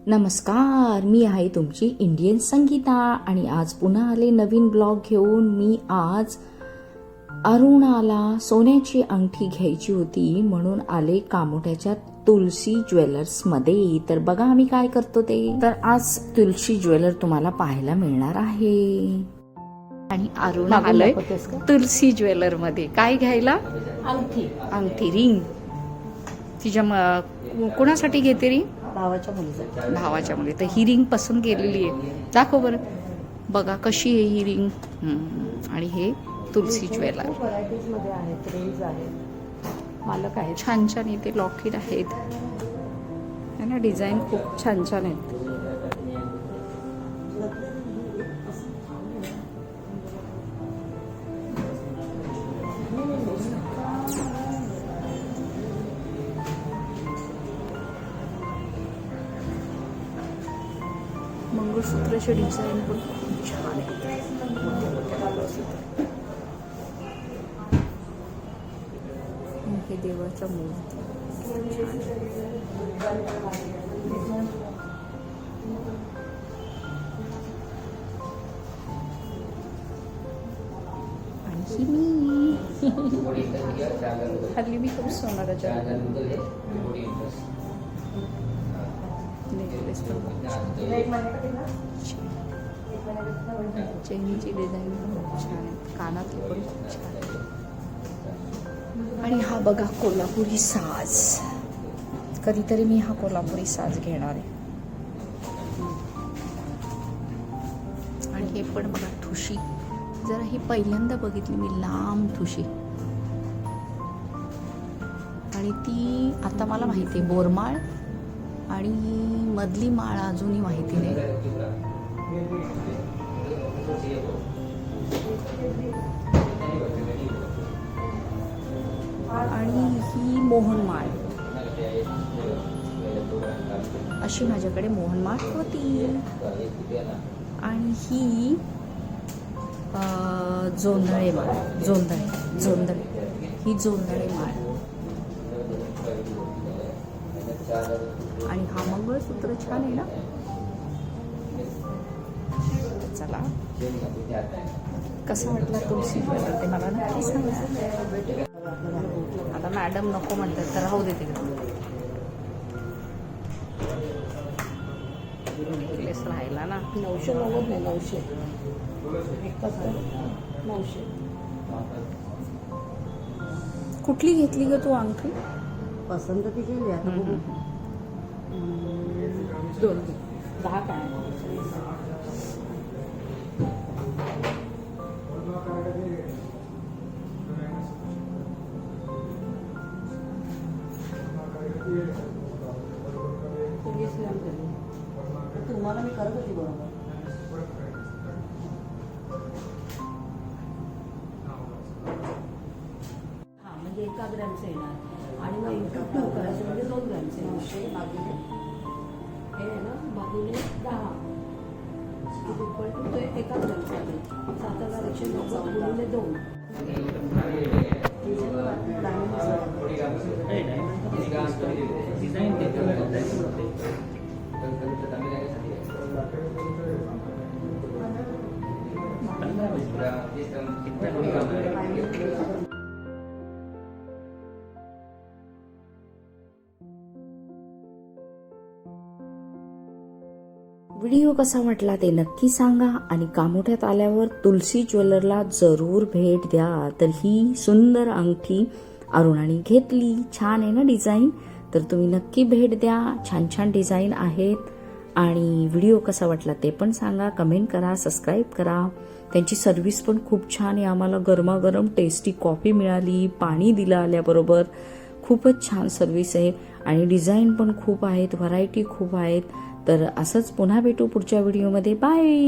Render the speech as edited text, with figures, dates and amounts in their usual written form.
नमस्कार, मी आहे तुमची इंडियन संगीता आणि आज पुन्हा आले नवीन ब्लॉग घेऊन. मी आज अरुणाला सोन्याची अंगठी घ्यायची होती म्हणून आले कामोठ्याच्या तुलसी ज्वेलर्स मध्ये. तर बघा आम्ही काय करतो ते. तर आज तुलसी ज्वेलर तुम्हाला पाहायला मिळणार आहे आणि अरुण आलंय तुलसी ज्वेलर मध्ये. काय घ्यायला? अंगठी रिंग. तिच्या कोणासाठी घेते रिंग? भावाच्या मुली. तर ही रिंग पसंत केलेली आहे. दाखव बरं. बघा कशी आहे ही रिंग. आणि हे तुलसी ज्वेलर मालक आहे. छान छान इथे लॉकेट आहेत ना. डिझाईन खूप छान छान आहेत. मंगळसूत्राचे डिझाईन पण खूप छान आहे. हे देवाच्या मूर्ती आणि मी हल्ली मी खूप सोनाराच्या नेकलेस चेनीची डिझाईन खूप छान आहे. कानातले पण खूप छान आहे. आणि हा बघा कोल्हापुरी साज. कधीतरी मी हा कोल्हापुरी साज घेणार आहे. आणि हे पण बघा ठुशी. जरा ही पहिल्यांदा बघितली मी, लांब ठुशी. आणि ती आता मला माहिती आहे बोरमाळ आणि मधली माळ अजूनही माहिती नाही. आणि ही मोहनमाळ. अशी माझ्याकडे मोहनमाळ होती. आणि ही जोंधळे माळ. जोंधळे ही जोंधळे माळ. आणि हा मंगळसूत्र छान आहे ना. चला, कसा वाटला तुलसी ज्वेलर ते मला नक्की सांगा. आता मॅडम नको म्हणतात तर राहू दे तिकडे. नेकलेस राहिला ना. 990 नाही, 900. 900. कुठली घेतली ग तू अंगठी? पसंत ती केली आता. 10 काय तुम्हाला मी करत होती बरोबर. हा म्हणजे 1 ग्रॅमचं येणार आणि मग इंटू 2 करायचं म्हणजे 2 ग्रॅमचे. 900 भागिले हे आहे ना, भागिले 10 ते 1 ग्रॅमचं आहे. 7,190 गुणिले 2. व्हिडिओ कसा वाटला ते नक्की सांगा. आणि कामोठ्यात आल्यावर तुलसी ज्वेलरला जरूर भेट द्या. तर ही सुंदर अंगठी अरुणाने घेतली. छान आहे ना डिझाईन. तर तुम्ही नक्की भेट द्या. छान छान डिझाईन आहेत. आणि व्हिडिओ कसा वाटला ते पण सांगा. कमेंट करा, सबस्क्राईब करा. त्यांची सर्व्हिस पण खूप छान आहे. आम्हाला गरमागरम टेस्टी कॉफी मिळाली, पाणी दिलं आल्याबरोबर. खूपच छान सर्व्हिस आहे. आणि डिझाईन पण खूप आहेत, व्हरायटी खूप आहेत. तर असंच पुन्हा भेटू पुढच्या व्हिडिओमध्ये. बाय.